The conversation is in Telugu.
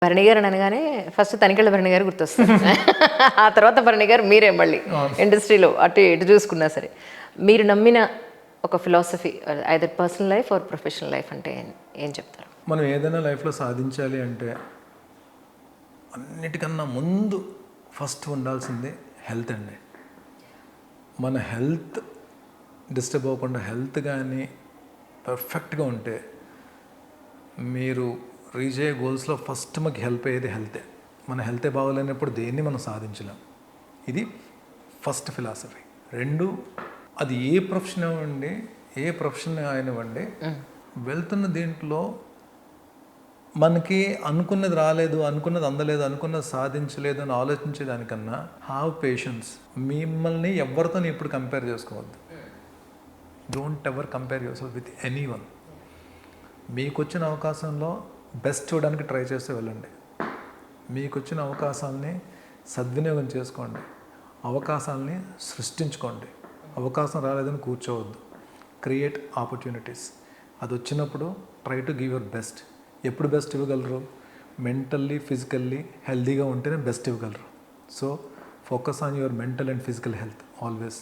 భరణి గారు అనగానే ఫస్ట్ తనికెళ్ళ భరణి గారు గుర్తొస్తారు. ఆ తర్వాత భరణి గారు మీరే మళ్ళీ ఇండస్ట్రీలో అటు ఇటు చూసుకున్నా సరే. మీరు నమ్మిన ఒక philosophy either personal life or professional life అంటే ఏం చెప్తారు? మనం ఏదైనా లైఫ్లో సాధించాలి అంటే అన్నిటికన్నా ముందు ఫస్ట్ ఉండాల్సింది హెల్త్ అండి. మన హెల్త్ డిస్టర్బ్ అవ్వకుండా హెల్త్ కానీ పర్ఫెక్ట్గా ఉంటే మీరు రీచ్ అయ్యే గోల్స్లో ఫస్ట్ మాకు హెల్ప్ అయ్యేది హెల్తే. మన హెల్తే బాగోలేనప్పుడు దేన్ని మనం సాధించలేం. ఇది ఫస్ట్ ఫిలాసఫీ. రెండు, అది ఏ ప్రొఫెషన్ అవ్వండి, ఏ ప్రొఫెషన్ అయినవ్వండి, వెళ్తున్న దీంట్లో మనకి అనుకున్నది రాలేదు, అనుకున్నది అందలేదు, అనుకున్నది సాధించలేదు అని ఆలోచించేదానికన్నా హ్యావ్ పేషెన్స్. మిమ్మల్ని ఎవరితో ఎప్పుడు కంపేర్ చేసుకోవద్దు. Don't ever compare your self with any one. మీకు వచ్చిన అవకాశంలో బెస్ట్ చూడడానికి ట్రై చేస్తే వెళ్ళండి. మీకు వచ్చిన అవకాశాలని సద్వినియోగం చేసుకోండి. అవకాశాలని సృష్టించుకోండి. అవకాశం రాలేదని కూర్చోవద్దు. Create opportunities. అది వచ్చినప్పుడు try to give your best. ఎప్పుడు బెస్ట్ ఇవ్వగలరు? మెంటల్లీ ఫిజికల్లీ హెల్తీగా ఉంటేనే బెస్ట్ ఇవ్వగలరు. So focus on your mental and physical health always.